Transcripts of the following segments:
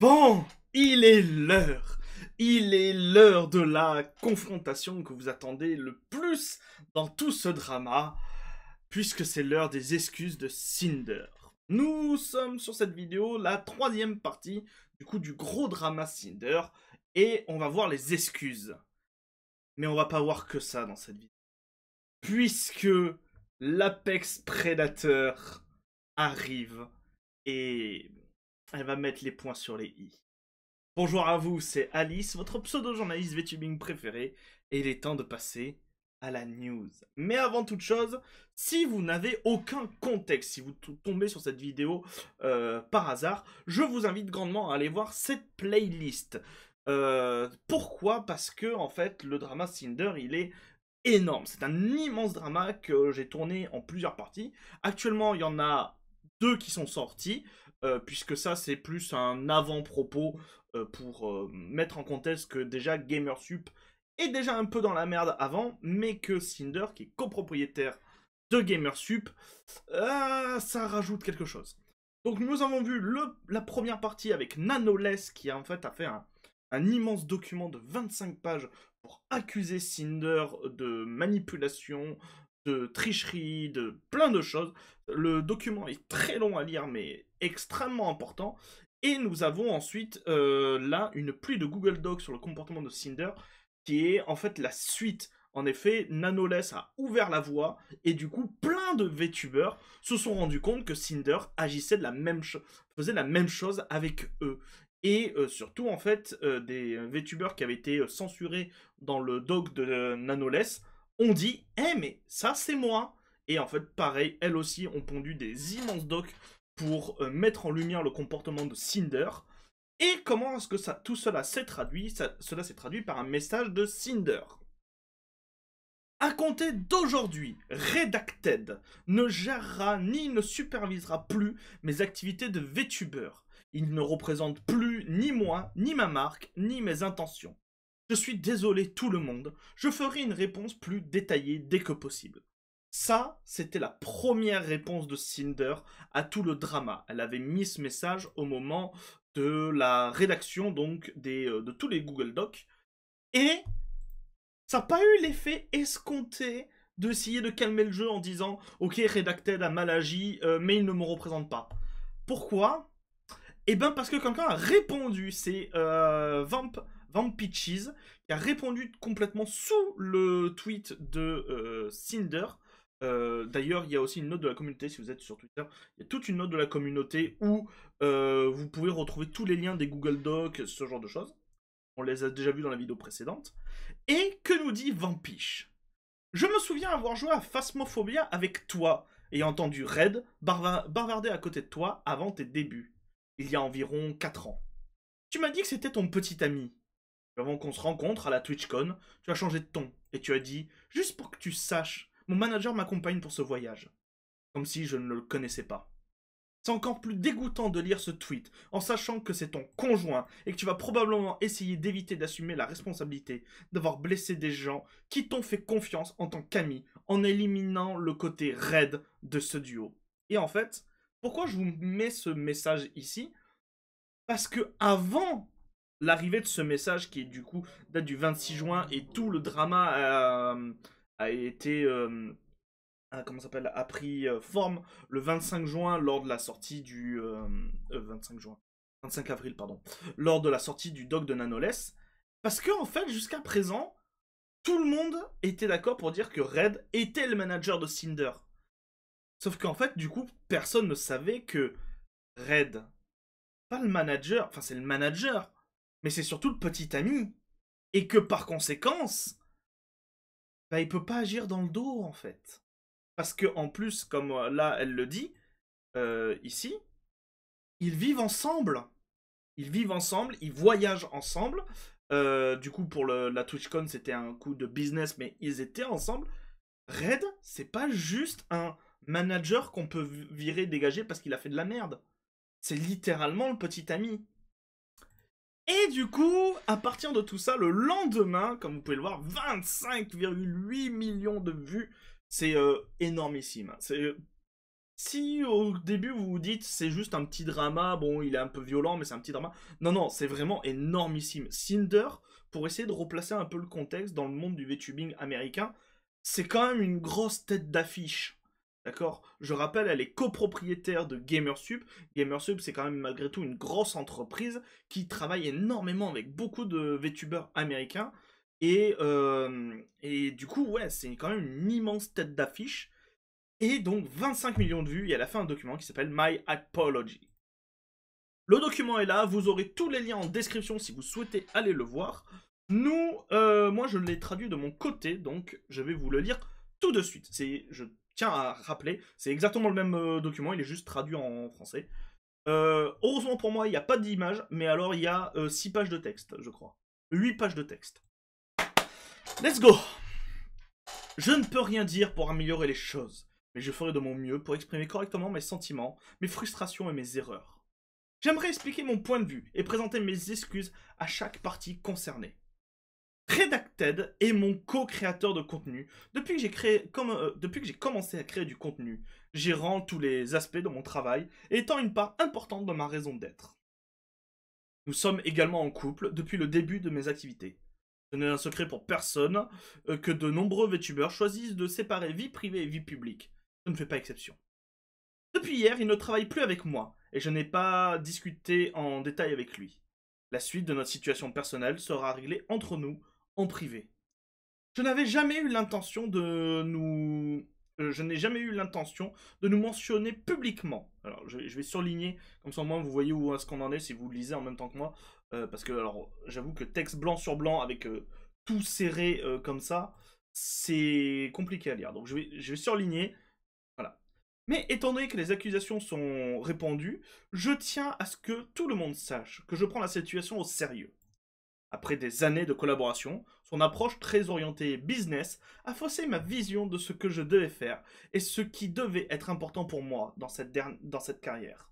Bon, il est l'heure. Il est l'heure de la confrontation que vous attendez le plus dans tout ce drama, puisque c'est l'heure des excuses de Cinder. Nous sommes sur cette vidéo, la troisième partie, du gros drama Cinder, et on va voir les excuses. Mais on va pas voir que ça dans cette vidéo. Puisque l'Apex Predator arrive et elle va mettre les points sur les i. Bonjour à vous, c'est Alice, votre pseudo-journaliste VTubing préféré, et il est temps de passer à la news. Mais avant toute chose, si vous n'avez aucun contexte, si vous tombez sur cette vidéo par hasard, je vous invite grandement à aller voir cette playlist. Pourquoi? Parce que, en fait, le drama Cinder, il est énorme. C'est un immense drama que j'ai tourné en plusieurs parties. Actuellement, il y en a deux qui sont sortis, puisque ça, c'est plus un avant-propos pour mettre en contexte que déjà Gamersup est déjà un peu dans la merde avant, mais que Cinder, qui est copropriétaire de Gamersup, ça rajoute quelque chose. Donc nous avons vu la première partie avec Nanoless, qui en fait a fait un immense document de 25 pages pour accuser Cinder de manipulation, de tricherie, de plein de choses. Le document est très long à lire, mais extrêmement important. Et nous avons ensuite là une pluie de Google Docs sur le comportement de Cinder, qui est en fait la suite. En effet, Nanoless a ouvert la voie, et du coup, plein de VTubers se sont rendus compte que Cinder agissait de la même faisait la même chose avec eux. Et surtout, en fait, des VTubers qui avaient été censurés dans le doc de Nanoless ont dit « Eh, mais ça, c'est moi !» Et en fait, pareil, elles aussi ont pondu des immenses docs pour mettre en lumière le comportement de Cinder. Et comment est-ce que tout cela s'est traduit? Cela s'est traduit par un message de Cinder. À compter d'aujourd'hui, Redacted ne gérera ni ne supervisera plus mes activités de VTuber. Il ne représente plus ni moi, ni ma marque, ni mes intentions. Je suis désolé tout le monde, je ferai une réponse plus détaillée dès que possible. Ça, c'était la première réponse de Cinder à tout le drama. Elle avait mis ce message au moment de la rédaction donc de tous les Google Docs. Et ça n'a pas eu l'effet escompté d'essayer de calmer le jeu en disant « Ok, Redacted a mal agi, mais il ne me représente pas. » Pourquoi? Eh bien parce que quelqu'un a répondu, c'est Vampitches, qui a répondu complètement sous le tweet de Cinder. D'ailleurs, il y a aussi une note de la communauté, si vous êtes sur Twitter, il y a toute une note de la communauté où vous pouvez retrouver tous les liens des Google Docs, ce genre de choses. On les a déjà vus dans la vidéo précédente. Et que nous dit Vampiche? Je me souviens avoir joué à Phasmophobia avec toi, et entendu Red bavarder à côté de toi avant tes débuts, il y a environ 4 ans. Tu m'as dit que c'était ton petit ami. Avant qu'on se rencontre à la TwitchCon, tu as changé de ton, et tu as dit « Juste pour que tu saches, mon manager m'accompagne pour ce voyage. » Comme si je ne le connaissais pas. C'est encore plus dégoûtant de lire ce tweet en sachant que c'est ton conjoint et que tu vas probablement essayer d'éviter d'assumer la responsabilité d'avoir blessé des gens qui t'ont fait confiance en tant qu'ami en éliminant le côté raide de ce duo. Et en fait, pourquoi je vous mets ce message ici? Parce que avant l'arrivée de ce message qui du coup date du 26 juin et tout le drama a été comment s'appelle, a pris forme le 25 juin lors de la sortie du 25 juin, 25 avril pardon, lors de la sortie du doc de Nanoless, parce que en fait jusqu'à présent tout le monde était d'accord pour dire que Red était le manager de Cinder. Sauf qu'en fait du coup personne ne savait que Red, pas le manager, enfin c'est le manager, mais c'est surtout le petit ami, et que par conséquence, bah, il peut pas agir dans le dos en fait. Parce que en plus, comme là elle le dit, ici, ils vivent ensemble. Ils vivent ensemble, ils voyagent ensemble. Du coup, pour la TwitchCon, c'était un coup de business, mais ils étaient ensemble. Red, c'est pas juste un manager qu'on peut virer, dégager parce qu'il a fait de la merde. C'est littéralement le petit ami. Et du coup, à partir de tout ça, le lendemain, comme vous pouvez le voir, 25,8 millions de vues. C'est énormissime. Si au début vous vous dites c'est juste un petit drama, bon il est un peu violent mais c'est un petit drama. Non, non, c'est vraiment énormissime. Cinder, pour essayer de replacer un peu le contexte dans le monde du VTubing américain, c'est quand même une grosse tête d'affiche. D'accord? Je rappelle, elle est copropriétaire de Gamersub. Gamersub, c'est quand même malgré tout une grosse entreprise qui travaille énormément avec beaucoup de VTubers américains. Et du coup, ouais, c'est quand même une immense tête d'affiche. Et donc 25 millions de vues, et elle a fait un document qui s'appelle My Apology. Le document est là, vous aurez tous les liens en description si vous souhaitez aller le voir. Moi je l'ai traduit de mon côté, donc je vais vous le lire tout de suite. Je tiens à rappeler, c'est exactement le même document, il est juste traduit en français. Heureusement pour moi, il n'y a pas d'image, mais alors il y a 6 pages de texte, je crois. 8 pages de texte. Let's go! Je ne peux rien dire pour améliorer les choses, mais je ferai de mon mieux pour exprimer correctement mes sentiments, mes frustrations et mes erreurs. J'aimerais expliquer mon point de vue et présenter mes excuses à chaque partie concernée. Redacted est mon co-créateur de contenu depuis que j'ai commencé à créer du contenu, gérant tous les aspects de mon travail et étant une part importante de ma raison d'être. Nous sommes également en couple depuis le début de mes activités. Ce n'est un secret pour personne que de nombreux VTubers choisissent de séparer vie privée et vie publique. Je ne fais pas exception. Depuis hier, il ne travaille plus avec moi, et je n'ai pas discuté en détail avec lui. La suite de notre situation personnelle sera réglée entre nous, en privé. Je n'avais jamais eu l'intention de nous... je n'ai jamais eu l'intention de nous mentionner publiquement. Alors, je vais surligner, comme ça au moins vous voyez où est-ce qu'on en est si vous le lisez en même temps que moi. Parce que, alors, j'avoue que texte blanc sur blanc avec tout serré comme ça, c'est compliqué à lire. Donc, je vais surligner. Voilà. Mais étant donné que les accusations sont répandues, je tiens à ce que tout le monde sache que je prends la situation au sérieux. Après des années de collaboration, son approche très orientée business a faussé ma vision de ce que je devais faire et ce qui devait être important pour moi dans cette carrière.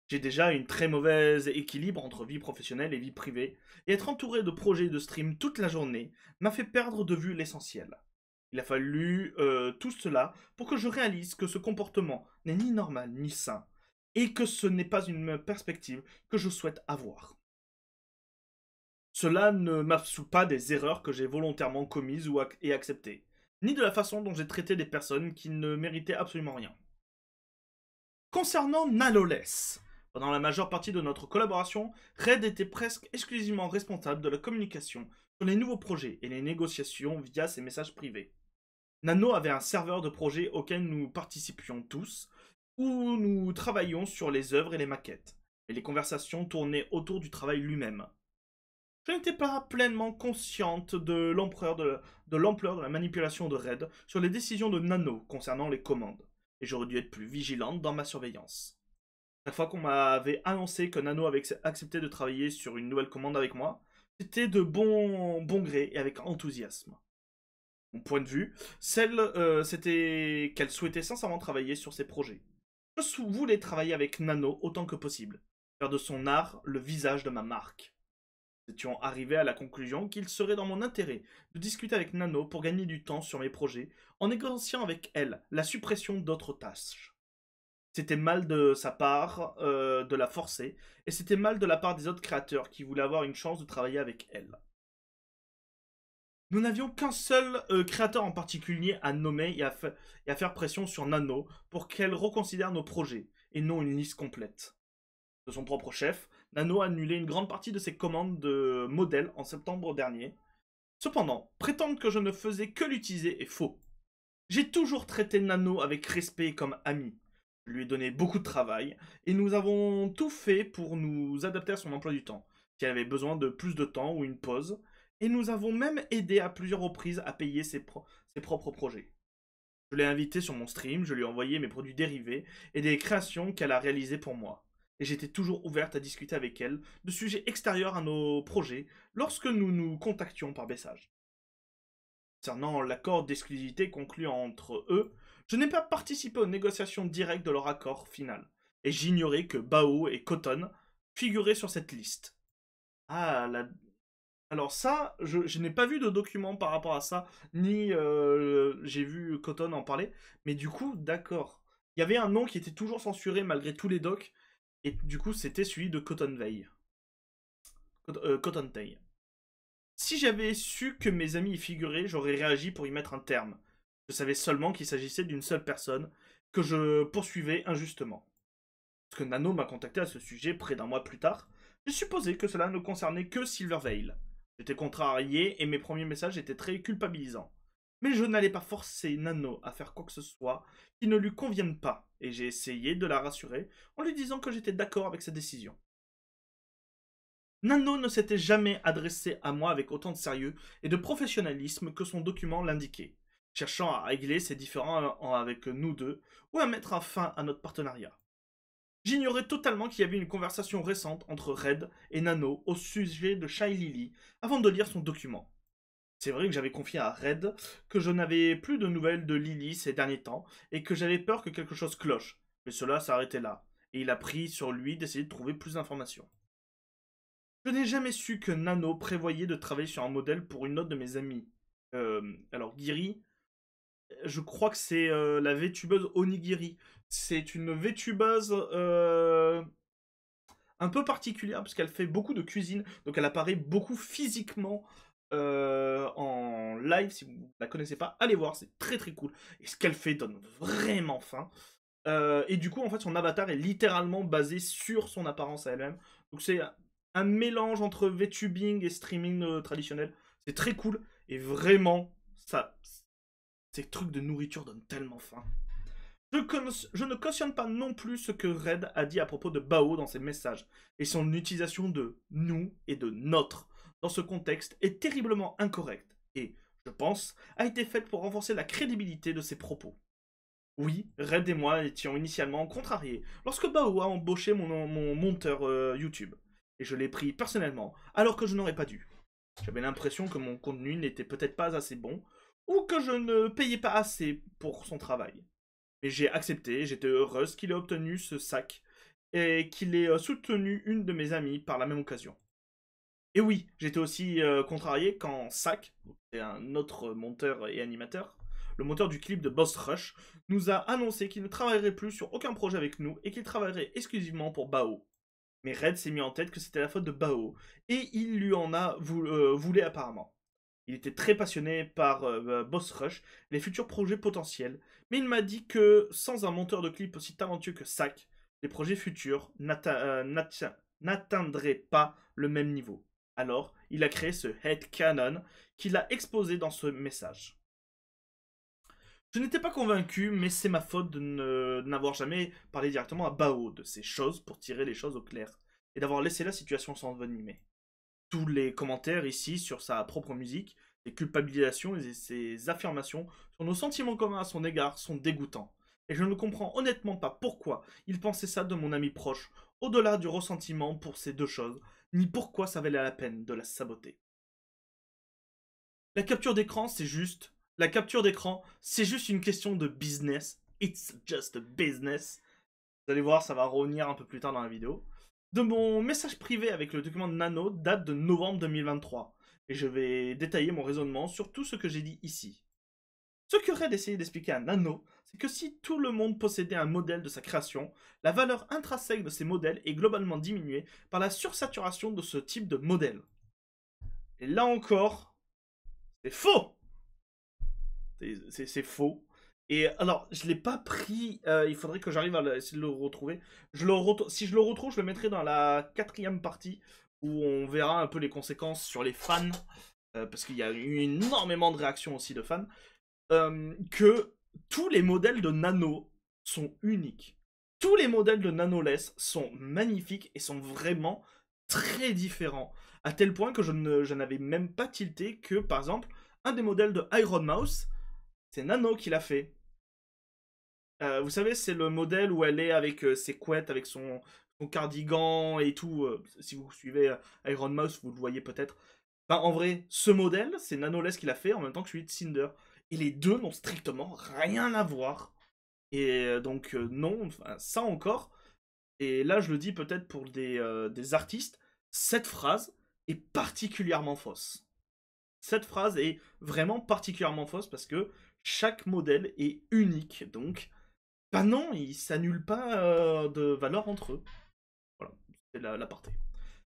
J'ai déjà une très mauvaise équilibre entre vie professionnelle et vie privée, et être entouré de projets de stream toute la journée m'a fait perdre de vue l'essentiel. Il a fallu tout cela pour que je réalise que ce comportement n'est ni normal ni sain, et que ce n'est pas une perspective que je souhaite avoir. Cela ne m'absout pas des erreurs que j'ai volontairement commises et acceptées, ni de la façon dont j'ai traité des personnes qui ne méritaient absolument rien. Concernant Naloless, pendant la majeure partie de notre collaboration, Red était presque exclusivement responsable de la communication sur les nouveaux projets et les négociations via ses messages privés. Nano avait un serveur de projet auquel nous participions tous, où nous travaillions sur les œuvres et les maquettes, et les conversations tournaient autour du travail lui-même. Je n'étais pas pleinement consciente de l'ampleur de la manipulation de Red sur les décisions de Nano concernant les commandes, et j'aurais dû être plus vigilante dans ma surveillance. Chaque fois qu'on m'avait annoncé que Nano avait accepté de travailler sur une nouvelle commande avec moi, c'était de bon gré et avec enthousiasme. Mon point de vue, c'était qu'elle souhaitait sincèrement travailler sur ses projets. Je voulais travailler avec Nano autant que possible, faire de son art le visage de ma marque. Nous étions arrivés à la conclusion qu'il serait dans mon intérêt de discuter avec Nano pour gagner du temps sur mes projets, en négociant avec elle la suppression d'autres tâches. C'était mal de sa part de la forcer, et c'était mal de la part des autres créateurs qui voulaient avoir une chance de travailler avec elle. Nous n'avions qu'un seul créateur en particulier à nommer et à faire pression sur Nano pour qu'elle reconsidère nos projets, et non une liste complète. De son propre chef, Nano a annulé une grande partie de ses commandes de modèles en septembre dernier. Cependant, prétendre que je ne faisais que l'utiliser est faux. J'ai toujours traité Nano avec respect et comme ami. Je lui ai donné beaucoup de travail, et nous avons tout fait pour nous adapter à son emploi du temps, si elle avait besoin de plus de temps ou une pause, et nous avons même aidé à plusieurs reprises à payer ses propres projets. Je l'ai invitée sur mon stream, je lui ai envoyé mes produits dérivés et des créations qu'elle a réalisées pour moi. Et j'étais toujours ouverte à discuter avec elle de sujets extérieurs à nos projets lorsque nous nous contactions par message. Concernant l'accord d'exclusivité conclu entre eux, je n'ai pas participé aux négociations directes de leur accord final, et j'ignorais que Bao et Cotton figuraient sur cette liste. Ah, alors ça, je n'ai pas vu de document par rapport à ça, ni j'ai vu Cotton en parler, mais du coup, d'accord. Il y avait un nom qui était toujours censuré malgré tous les docs, et du coup c'était celui de Cottontail. Cottontail. Si j'avais su que mes amis y figuraient, j'aurais réagi pour y mettre un terme. Je savais seulement qu'il s'agissait d'une seule personne, que je poursuivais injustement. Parce que Nano m'a contacté à ce sujet près d'un mois plus tard, j'ai supposé que cela ne concernait que Silverveil. J'étais contrarié et mes premiers messages étaient très culpabilisants. Mais je n'allais pas forcer Nano à faire quoi que ce soit qui ne lui convienne pas, et j'ai essayé de la rassurer en lui disant que j'étais d'accord avec sa décision. Nano ne s'était jamais adressé à moi avec autant de sérieux et de professionnalisme que son document l'indiquait, cherchant à régler ses différends avec nous deux ou à mettre un fin à notre partenariat. J'ignorais totalement qu'il y avait une conversation récente entre Red et Nano au sujet de Shy Lily avant de lire son document. C'est vrai que j'avais confié à Red que je n'avais plus de nouvelles de Lily ces derniers temps et que j'avais peur que quelque chose cloche, mais cela s'arrêtait là, et il a pris sur lui d'essayer de trouver plus d'informations. Je n'ai jamais su que Nano prévoyait de travailler sur un modèle pour une autre de mes amies. Alors, Giri, je crois que c'est la VTubeuse Onigiri. C'est une VTubeuse un peu particulière parce qu'elle fait beaucoup de cuisine, donc elle apparaît beaucoup physiquement en live. Si vous ne la connaissez pas, allez voir, c'est très très cool. Et ce qu'elle fait donne vraiment faim. Et du coup, en fait, son avatar est littéralement basé sur son apparence à elle-même. Donc c'est un mélange entre VTubing et streaming traditionnel. C'est très cool. Et vraiment, ça, ces trucs de nourriture donnent tellement faim. Je ne cautionne pas non plus ce que Red a dit à propos de Bao dans ses messages, et son utilisation de nous et de notre dans ce contexte est terriblement incorrecte, et, je pense, a été faite pour renforcer la crédibilité de ses propos. Oui, Red et moi étions initialement contrariés lorsque Bao a embauché mon monteur YouTube, et je l'ai pris personnellement, alors que je n'aurais pas dû. J'avais l'impression que mon contenu n'était peut-être pas assez bon, ou que je ne payais pas assez pour son travail. Mais j'ai accepté, j'étais heureuse qu'il ait obtenu ce sac et qu'il ait soutenu une de mes amies par la même occasion. Et oui, j'étais aussi contrarié quand Sack, c'est un autre monteur et animateur, le monteur du clip de Boss Rush, nous a annoncé qu'il ne travaillerait plus sur aucun projet avec nous et qu'il travaillerait exclusivement pour Bao. Mais Red s'est mis en tête que c'était la faute de Bao et il lui en a voulu apparemment. Il était très passionné par Boss Rush, les futurs projets potentiels, mais il m'a dit que sans un monteur de clip aussi talentueux que Sack, les projets futurs n'atteindraient pas le même niveau. Alors, il a créé ce headcanon qu'il a exposé dans ce message. Je n'étais pas convaincu, mais c'est ma faute de n'avoir jamais parlé directement à Bao de ces choses pour tirer les choses au clair, et d'avoir laissé la situation s'envenimer. Tous les commentaires ici sur sa propre musique, les culpabilisations et ses affirmations sur nos sentiments communs à son égard sont dégoûtants. Et je ne comprends honnêtement pas pourquoi il pensait ça de mon ami proche, au-delà du ressentiment pour ces deux choses, ni pourquoi ça valait la peine de la saboter. La capture d'écran, c'est juste... La capture d'écran, c'est juste une question de business. It's just a business. Vous allez voir, ça va revenir un peu plus tard dans la vidéo. De mon message privé avec le document de Nano date de novembre 2023. Et je vais détailler mon raisonnement sur tout ce que j'ai dit ici. Ce que Red essayait d'expliquer à Nano, c'est que si tout le monde possédait un modèle de sa création, la valeur intrinsèque de ces modèles est globalement diminuée par la sursaturation de ce type de modèle. Et là encore, c'est faux. C'est faux. Et alors, je l'ai pas pris. Il faudrait que j'arrive à essayer de le retrouver. Si je le retrouve, je le mettrai dans la 4e partie où on verra un peu les conséquences sur les fans. Parce qu'il y a eu énormément de réactions aussi de fans. Que tous les modèles de Nano sont uniques. Tous les modèles de Nanoless sont magnifiques et sont vraiment très différents. À tel point que je n'avais même pas tilté que, par exemple, un des modèles de Iron Mouse, c'est Nano qui l'a fait. Vous savez, c'est le modèle où elle est avec ses couettes, avec son cardigan et tout. Si vous suivez Iron Mouse, vous le voyez peut-être. Enfin, en vrai, ce modèle, c'est Nanoless qui l'a fait en même temps que celui de Cinder. Et les deux n'ont strictement rien à voir. Et donc, non, enfin, ça encore. Et là, je le dis peut-être pour des artistes, cette phrase est particulièrement fausse. Cette phrase est vraiment particulièrement fausse parce que chaque modèle est unique. Donc, Bah non, ils s'annulent pas de valeur entre eux. Voilà, c'est l'aparté.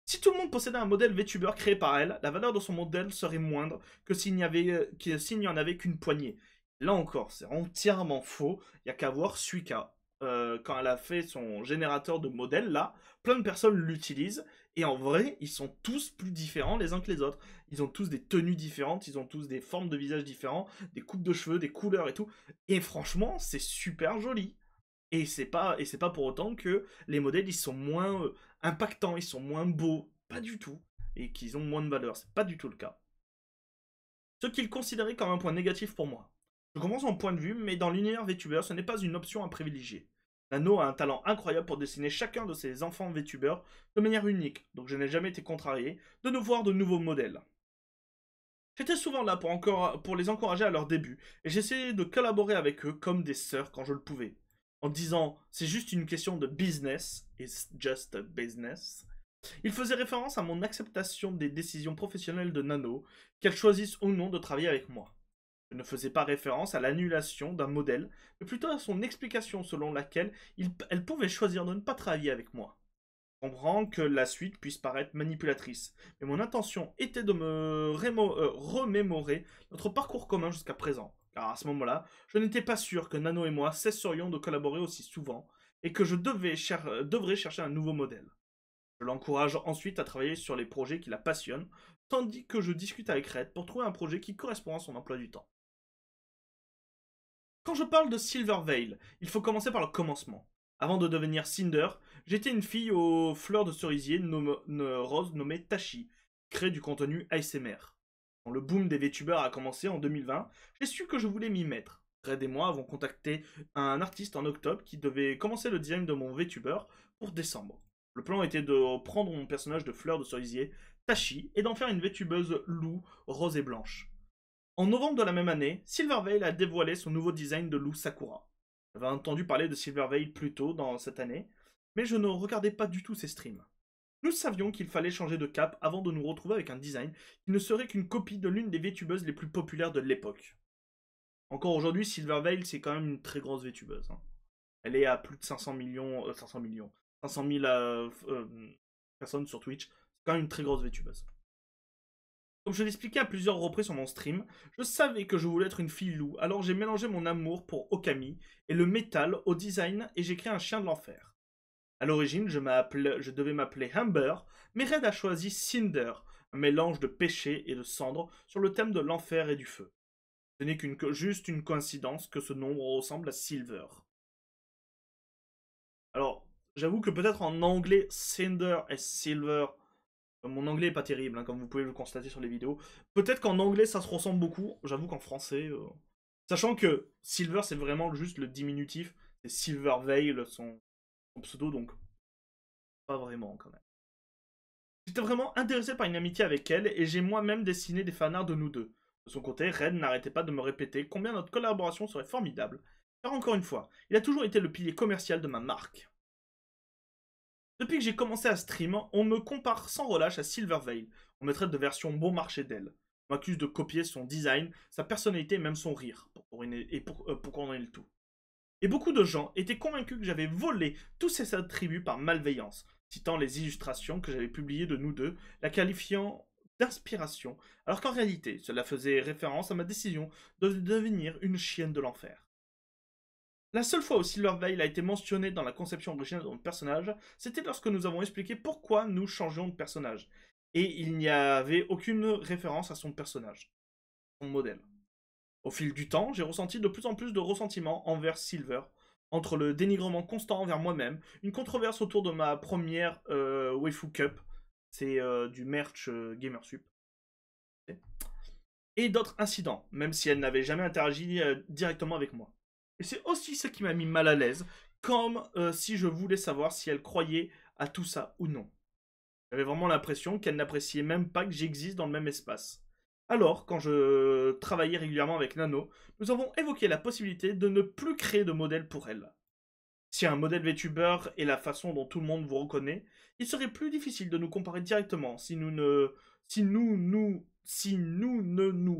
Si tout le monde possédait un modèle VTuber créé par elle, la valeur de son modèle serait moindre que s'il n'y en avait qu'une poignée. Là encore, c'est entièrement faux. Il n'y a qu'à voir Suika. Quand elle a fait son générateur de modèles, là, plein de personnes l'utilisent. Et en vrai, ils sont tous plus différents les uns que les autres. Ils ont tous des tenues différentes, ils ont tous des formes de visage différents, des coupes de cheveux, des couleurs et tout. Et franchement, c'est super joli. Et c'est pas pour autant que les modèles ils sont moins impactants, ils sont moins beaux, pas du tout, et qu'ils ont moins de valeur, c'est pas du tout le cas. Ce qu'ils considéraient comme un point négatif pour moi. Je comprends son point de vue, mais dans l'univers VTuber, ce n'est pas une option à privilégier. Nano a un talent incroyable pour dessiner chacun de ses enfants VTuber de manière unique, donc je n'ai jamais été contrarié de nous voir de nouveaux modèles. J'étais souvent là pour les encourager à leur début, et j'essayais de collaborer avec eux comme des sœurs quand je le pouvais. En disant, c'est juste une question de business, it's just a business. Il faisait référence à mon acceptation des décisions professionnelles de Nano, qu'elle choisisse ou non de travailler avec moi. Je ne faisais pas référence à l'annulation d'un modèle, mais plutôt à son explication selon laquelle elle pouvait choisir de ne pas travailler avec moi. Je comprends que la suite puisse paraître manipulatrice, mais mon intention était de me remémorer notre parcours commun jusqu'à présent, car à ce moment-là, je n'étais pas sûr que Nano et moi cesserions de collaborer aussi souvent, et que je devrais chercher un nouveau modèle. Je l'encourage ensuite à travailler sur les projets qui la passionnent, tandis que je discute avec Red pour trouver un projet qui correspond à son emploi du temps. Quand je parle de Silverveil, il faut commencer par le commencement. Avant de devenir Cinder, j'étais une fille aux fleurs de cerisier rose nommée Tashi, qui crée du contenu ASMR. Quand le boom des VTubers a commencé en 2020, j'ai su que je voulais m'y mettre. Red et moi avons contacté un artiste en octobre qui devait commencer le design de mon VTuber pour décembre. Le plan était de prendre mon personnage de fleurs de cerisier, Tashi, et d'en faire une VTubeuse loup rose et blanche. En novembre de la même année, Silverveil a dévoilé son nouveau design de loup Sakura. J'avais entendu parler de Silverveil plus tôt dans cette année, mais je ne regardais pas du tout ses streams. Nous savions qu'il fallait changer de cap avant de nous retrouver avec un design qui ne serait qu'une copie de l'une des VTubeuses les plus populaires de l'époque. Encore aujourd'hui, Silverveil, c'est quand même une très grosse VTubeuse. Hein. Elle est à plus de 500 millions, 500 000 personnes sur Twitch. C'est quand même une très grosse VTubeuse. Comme je l'expliquais à plusieurs reprises sur mon stream, je savais que je voulais être une fille loup, alors j'ai mélangé mon amour pour Okami et le métal au design et j'ai créé un chien de l'enfer. À l'origine, je devais m'appeler Humber, mais Red a choisi Cinder, un mélange de péché et de cendre sur le thème de l'enfer et du feu. Ce n'est juste une coïncidence que ce nom ressemble à Silver. Alors, j'avoue que peut-être en anglais, Cinder et Silver, mon anglais est pas terrible, hein, comme vous pouvez le constater sur les vidéos. Peut-être qu'en anglais ça se ressemble beaucoup. J'avoue qu'en français, sachant que Silver c'est vraiment juste le diminutif, c'est Silverveil son pseudo, donc pas vraiment quand même. J'étais vraiment intéressé par une amitié avec elle et j'ai moi-même dessiné des fanarts de nous deux. De son côté, Red n'arrêtait pas de me répéter combien notre collaboration serait formidable. Car encore une fois, il a toujours été le pilier commercial de ma marque. Depuis que j'ai commencé à stream, on me compare sans relâche à Silverveil. On me traite de version bon marché d'elle. On m'accuse de copier son design, sa personnalité et même son rire, pour couronner le tout. Et beaucoup de gens étaient convaincus que j'avais volé tous ces attributs par malveillance, citant les illustrations que j'avais publiées de nous deux, la qualifiant d'inspiration, alors qu'en réalité, cela faisait référence à ma décision de devenir une chienne de l'enfer. La seule fois où Silverveil a été mentionné dans la conception originale de mon personnage, c'était lorsque nous avons expliqué pourquoi nous changions de personnage. Et il n'y avait aucune référence à son personnage, son modèle. Au fil du temps, j'ai ressenti de plus en plus de ressentiment envers Silver, entre le dénigrement constant envers moi-même, une controverse autour de ma première Waifu Cup, c'est du merch Gamersup, et d'autres incidents, même si elle n'avait jamais interagi directement avec moi. Et c'est aussi ce qui m'a mis mal à l'aise, comme si je voulais savoir si elle croyait à tout ça ou non. J'avais vraiment l'impression qu'elle n'appréciait même pas que j'existe dans le même espace. Alors, quand je travaillais régulièrement avec Nano, nous avons évoqué la possibilité de ne plus créer de modèle pour elle. Si un modèle VTuber est la façon dont tout le monde vous reconnaît, il serait plus difficile de nous comparer directement si nous ne nous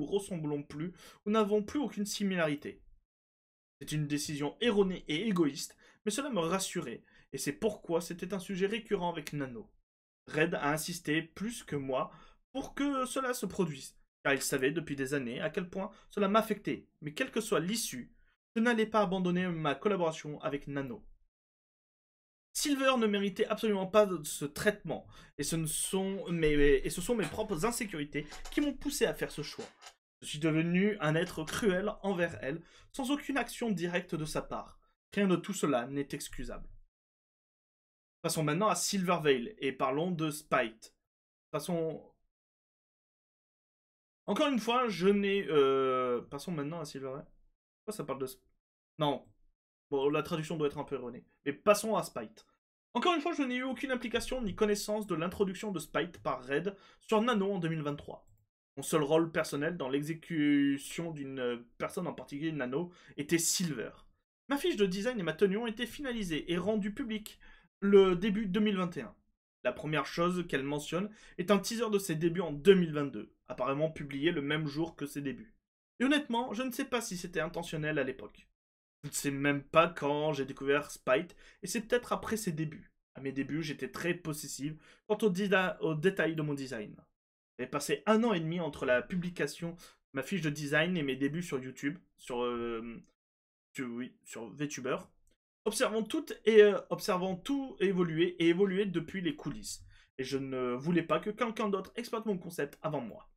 ressemblons plus ou n'avons plus aucune similarité. C'est une décision erronée et égoïste, mais cela me rassurait, et c'est pourquoi c'était un sujet récurrent avec Nano. Red a insisté plus que moi pour que cela se produise, car il savait depuis des années à quel point cela m'affectait, mais quelle que soit l'issue, je n'allais pas abandonner ma collaboration avec Nano. Silver ne méritait absolument pas de ce traitement, et ce sont mes propres insécurités qui m'ont poussé à faire ce choix. Je suis devenu un être cruel envers elle, sans aucune action directe de sa part. Rien de tout cela n'est excusable. Passons maintenant à Silvervale, et parlons de Spite. Passons... Encore une fois, je n'ai... Passons maintenant à Silvervale. Pourquoi ça parle de... Non. Bon, la traduction doit être un peu erronée. Mais passons à Spite. Encore une fois, je n'ai eu aucune implication ni connaissance de l'introduction de Spite par Red sur Nano en 2023. Mon seul rôle personnel dans l'exécution d'une personne en particulier Nano était Silver. Ma fiche de design et ma tenue ont été finalisées et rendues publiques le début 2021. La première chose qu'elle mentionne est un teaser de ses débuts en 2022, apparemment publié le même jour que ses débuts. Et honnêtement, je ne sais pas si c'était intentionnel à l'époque. Je ne sais même pas quand j'ai découvert Spite, et c'est peut-être après ses débuts. À mes débuts, j'étais très possessive quant aux détails de mon design. J'ai passé 1 an et demi entre la publication de ma fiche de design et mes débuts sur YouTube, sur VTuber, observant tout évoluer depuis les coulisses. Et je ne voulais pas que quelqu'un d'autre exploite mon concept avant moi.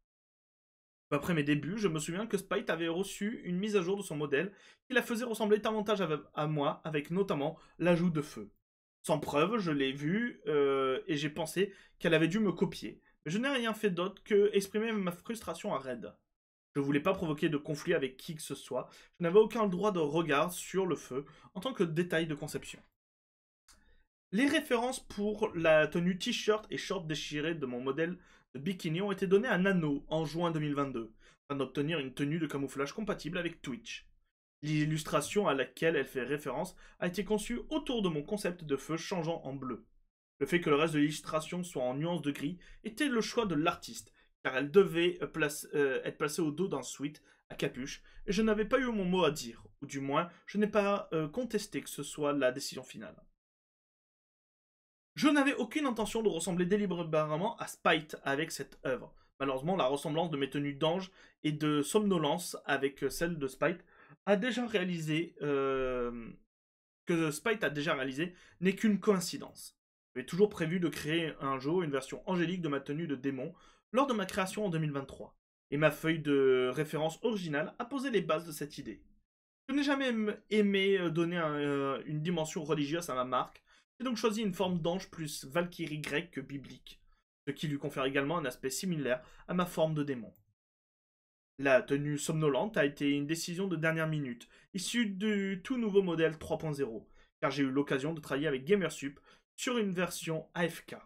Après mes débuts, je me souviens que Spite avait reçu une mise à jour de son modèle qui la faisait ressembler davantage à moi, avec notamment l'ajout de feu. Sans preuve, je l'ai vue et j'ai pensé qu'elle avait dû me copier. Mais je n'ai rien fait d'autre que exprimer ma frustration à Red. Je voulais pas provoquer de conflit avec qui que ce soit. Je n'avais aucun droit de regard sur le feu en tant que détail de conception. Les références pour la tenue t-shirt et short déchiré de mon modèle de bikini ont été données à Nano en juin 2022, afin d'obtenir une tenue de camouflage compatible avec Twitch. L'illustration à laquelle elle fait référence a été conçue autour de mon concept de feu changeant en bleu. Le fait que le reste de l'illustration soit en nuance de gris était le choix de l'artiste, car elle devait être placée au dos d'un sweat à capuche, et je n'avais pas eu mon mot à dire, ou du moins, je n'ai pas contesté que ce soit la décision finale. Je n'avais aucune intention de ressembler délibérément à Spite avec cette œuvre. Malheureusement, la ressemblance de mes tenues d'ange et de somnolence avec celle de Spite a déjà réalisé que Spite a déjà réalisé n'est qu'une coïncidence. J'avais toujours prévu de créer un jour une version angélique de ma tenue de démon lors de ma création en 2023. Et ma feuille de référence originale a posé les bases de cette idée. Je n'ai jamais aimé donner une dimension religieuse à ma marque. J'ai donc choisi une forme d'ange plus Valkyrie grecque que biblique, ce qui lui confère également un aspect similaire à ma forme de démon. La tenue somnolente a été une décision de dernière minute, issue du tout nouveau modèle 3.0, car j'ai eu l'occasion de travailler avec Gamersup sur une version AFK.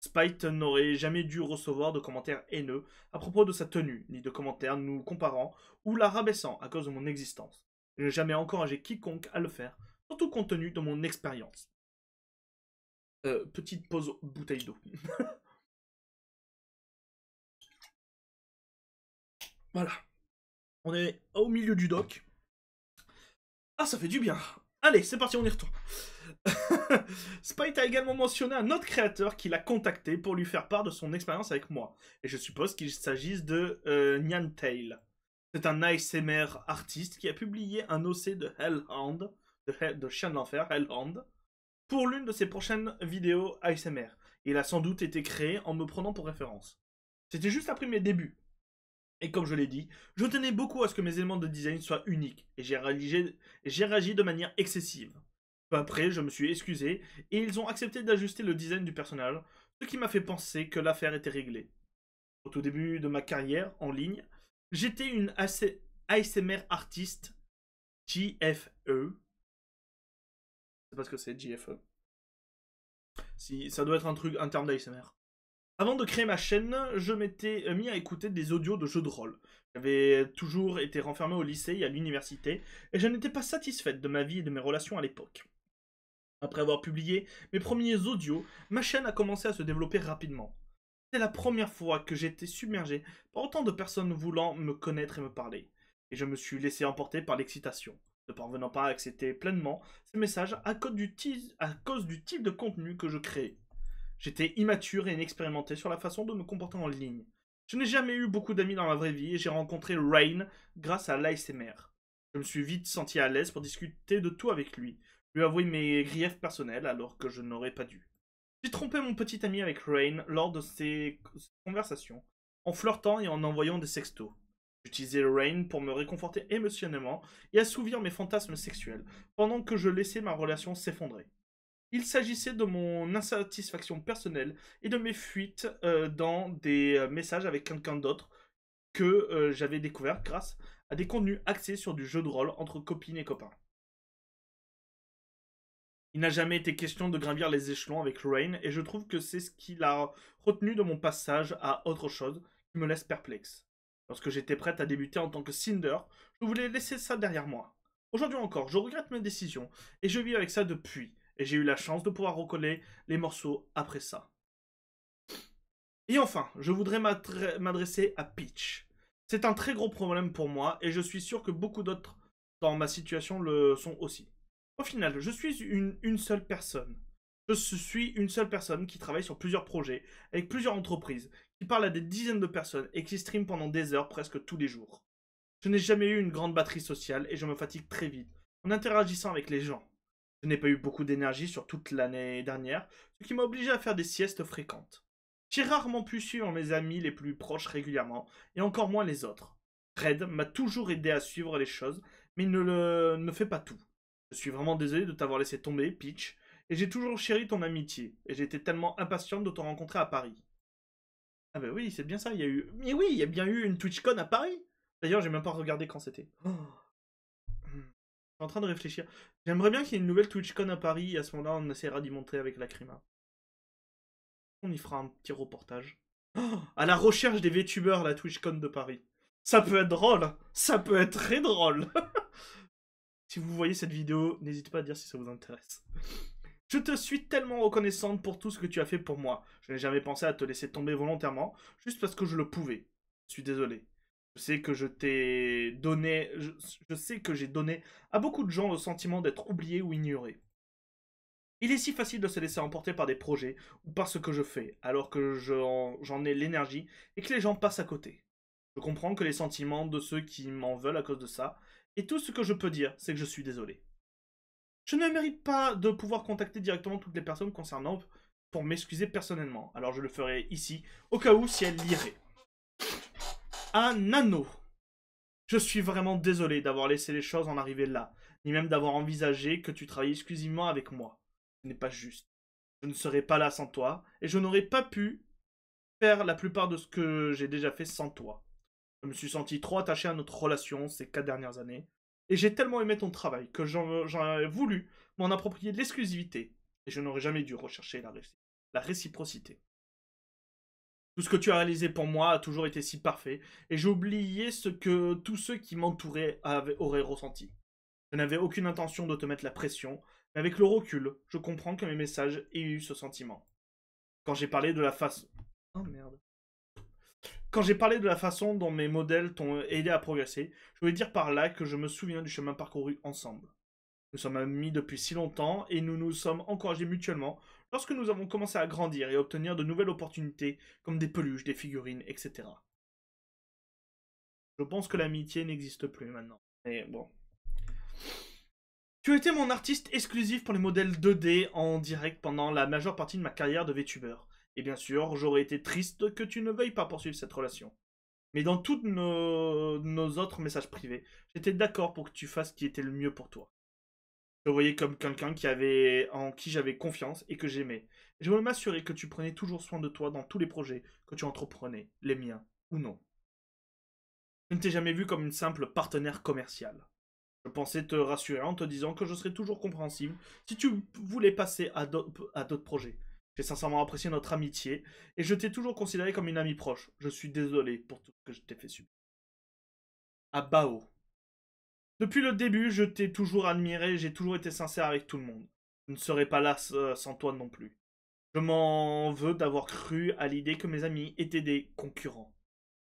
Spite n'aurait jamais dû recevoir de commentaires haineux à propos de sa tenue, ni de commentaires nous comparant ou la rabaissant à cause de mon existence. Je n'ai jamais encouragé quiconque à le faire, surtout compte tenu de mon expérience. Petite pause bouteille d'eau. Voilà. On est au milieu du doc. Ah, ça fait du bien. Allez, c'est parti, on y retourne. Spite a également mentionné un autre créateur qui l'a contacté pour lui faire part de son expérience avec moi. Et je suppose qu'il s'agisse de Nyan Tail. C'est un ASMR artiste qui a publié un OC de Hellhound, de Chien de l'Enfer, Hellhound, pour l'une de ses prochaines vidéos ASMR. Il a sans doute été créé en me prenant pour référence. C'était juste après mes débuts. Et comme je l'ai dit, je tenais beaucoup à ce que mes éléments de design soient uniques, et j'ai réagi de manière excessive. Peu après, je me suis excusé, et ils ont accepté d'ajuster le design du personnage, ce qui m'a fait penser que l'affaire était réglée. Au tout début de ma carrière en ligne, j'étais une ASMR artiste JFE. Je sais pas ce que c'est, JFE. Si, ça doit être un terme d'ASMR. Avant de créer ma chaîne, je m'étais mis à écouter des audios de jeux de rôle. J'avais toujours été renfermé au lycée et à l'université, et je n'étais pas satisfaite de ma vie et de mes relations à l'époque. Après avoir publié mes premiers audios, ma chaîne a commencé à se développer rapidement. C'était la première fois que j'étais submergé par autant de personnes voulant me connaître et me parler, et je me suis laissé emporter par l'excitation. ne parvenant pas à accepter pleinement ces messages à cause du type de contenu que je créais. J'étais immature et inexpérimenté sur la façon de me comporter en ligne. Je n'ai jamais eu beaucoup d'amis dans la vraie vie et j'ai rencontré Rain grâce à l'ASMR. Je me suis vite senti à l'aise pour discuter de tout avec lui, lui avouer mes griefs personnels alors que je n'aurais pas dû. J'ai trompé mon petit ami avec Rain lors de ces conversations, en flirtant et en envoyant des sextos. J'utilisais Rain pour me réconforter émotionnellement et assouvir mes fantasmes sexuels, pendant que je laissais ma relation s'effondrer. Il s'agissait de mon insatisfaction personnelle et de mes fuites dans des messages avec quelqu'un d'autre que j'avais découvert grâce à des contenus axés sur du jeu de rôle entre copines et copains. Il n'a jamais été question de gravir les échelons avec Rain et je trouve que c'est ce qu'il a retenu de mon passage à autre chose qui me laisse perplexe. Lorsque j'étais prête à débuter en tant que Cinder, je voulais laisser ça derrière moi. Aujourd'hui encore, je regrette mes décisions et je vis avec ça depuis. Et j'ai eu la chance de pouvoir recoller les morceaux après ça. Et enfin, je voudrais m'adresser à Peach. C'est un très gros problème pour moi et je suis sûr que beaucoup d'autres dans ma situation le sont aussi. Au final, je suis une seule personne. Je suis une seule personne qui travaille sur plusieurs projets, avec plusieurs entreprises, qui parle à des dizaines de personnes et qui stream pendant des heures presque tous les jours. Je n'ai jamais eu une grande batterie sociale et je me fatigue très vite en interagissant avec les gens. Je n'ai pas eu beaucoup d'énergie sur toute l'année dernière, ce qui m'a obligé à faire des siestes fréquentes. J'ai rarement pu suivre mes amis les plus proches régulièrement, et encore moins les autres. Red m'a toujours aidé à suivre les choses, mais il ne fait pas tout. Je suis vraiment désolé de t'avoir laissé tomber, Peach, et j'ai toujours chéri ton amitié, et j'étais tellement impatiente de te rencontrer à Paris. Ah bah oui, c'est bien ça, il y a eu... Mais oui, il y a bien eu une TwitchCon à Paris. D'ailleurs, j'ai même pas regardé quand c'était. Oh. Je suis en train de réfléchir. J'aimerais bien qu'il y ait une nouvelle TwitchCon à Paris, et à ce moment-là, on essaiera d'y montrer avec la Crima. On y fera un petit reportage. Oh, à la recherche des VTubers, la TwitchCon de Paris. Ça peut être drôle. Ça peut être très drôle. Si vous voyez cette vidéo, n'hésitez pas à dire si ça vous intéresse. Je te suis tellement reconnaissante pour tout ce que tu as fait pour moi. Je n'ai jamais pensé à te laisser tomber volontairement, juste parce que je le pouvais. Je suis désolé. Je sais que je t'ai donné... Je sais que j'ai donné à beaucoup de gens le sentiment d'être oublié ou ignoré. Il est si facile de se laisser emporter par des projets ou par ce que je fais, alors que j'en ai l'énergie et que les gens passent à côté. Je comprends que les sentiments de ceux qui m'en veulent à cause de ça, et tout ce que je peux dire, c'est que je suis désolé. Je ne mérite pas de pouvoir contacter directement toutes les personnes concernant pour m'excuser personnellement, alors je le ferai ici, au cas où si elles liraient. À Nano. Je suis vraiment désolé d'avoir laissé les choses en arriver là, ni même d'avoir envisagé que tu travaillais exclusivement avec moi. Ce n'est pas juste. Je ne serais pas là sans toi, et je n'aurais pas pu faire la plupart de ce que j'ai déjà fait sans toi. Je me suis senti trop attaché à notre relation ces 4 dernières années, et j'ai tellement aimé ton travail que j'aurais voulu m'en approprier de l'exclusivité, et je n'aurais jamais dû rechercher la réciprocité. Tout ce que tu as réalisé pour moi a toujours été si parfait, et j'ai oublié ce que tous ceux qui m'entouraient auraient ressenti. Je n'avais aucune intention de te mettre la pression, mais avec le recul, je comprends que mes messages aient eu ce sentiment. Quand j'ai parlé de la façon... Oh merde. Quand j'ai parlé de la façon dont mes modèles t'ont aidé à progresser, je voulais dire par là que je me souviens du chemin parcouru ensemble. Nous sommes amis depuis si longtemps et nous nous sommes encouragés mutuellement lorsque nous avons commencé à grandir et à obtenir de nouvelles opportunités comme des peluches, des figurines, etc. Je pense que l'amitié n'existe plus maintenant. Mais bon. Tu as été mon artiste exclusif pour les modèles 2D en direct pendant la majeure partie de ma carrière de VTuber. Et bien sûr, j'aurais été triste que tu ne veuilles pas poursuivre cette relation. Mais dans tous nos autres messages privés, j'étais d'accord pour que tu fasses ce qui était le mieux pour toi. Je le voyais comme quelqu'un en qui j'avais confiance et que j'aimais. Et je voulais m'assurer que tu prenais toujours soin de toi dans tous les projets que tu entreprenais, les miens ou non. Je ne t'ai jamais vu comme une simple partenaire commerciale. Je pensais te rassurer en te disant que je serais toujours compréhensible si tu voulais passer à d'autres projets. J'ai sincèrement apprécié notre amitié et je t'ai toujours considéré comme une amie proche. Je suis désolé pour tout ce que je t'ai fait subir. À Bao. Depuis le début, je t'ai toujours admiré et j'ai toujours été sincère avec tout le monde. Je ne serais pas là sans toi non plus. Je m'en veux d'avoir cru à l'idée que mes amis étaient des concurrents.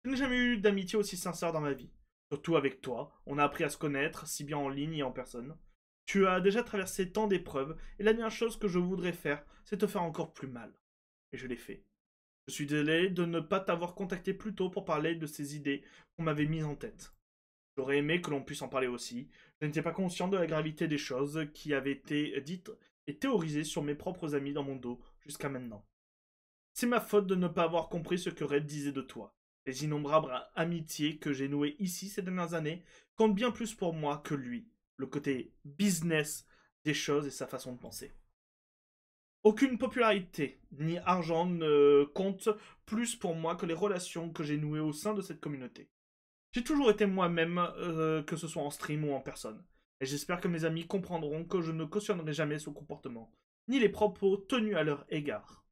Je n'ai jamais eu d'amitié aussi sincère dans ma vie. Surtout avec toi, on a appris à se connaître, si bien en ligne et en personne. Tu as déjà traversé tant d'épreuves, et la dernière chose que je voudrais faire, c'est te faire encore plus mal. Et je l'ai fait. Je suis désolé de ne pas t'avoir contacté plus tôt pour parler de ces idées qu'on m'avait mises en tête. J'aurais aimé que l'on puisse en parler aussi. Je n'étais pas conscient de la gravité des choses qui avaient été dites et théorisées sur mes propres amis dans mon dos jusqu'à maintenant. C'est ma faute de ne pas avoir compris ce que Red disait de toi. Les innombrables amitiés que j'ai nouées ici ces dernières années comptent bien plus pour moi que lui. Le côté business des choses et sa façon de penser. Aucune popularité ni argent ne compte plus pour moi que les relations que j'ai nouées au sein de cette communauté. J'ai toujours été moi-même, que ce soit en stream ou en personne. Et j'espère que mes amis comprendront que je ne cautionnerai jamais ce comportement, ni les propos tenus à leur égard.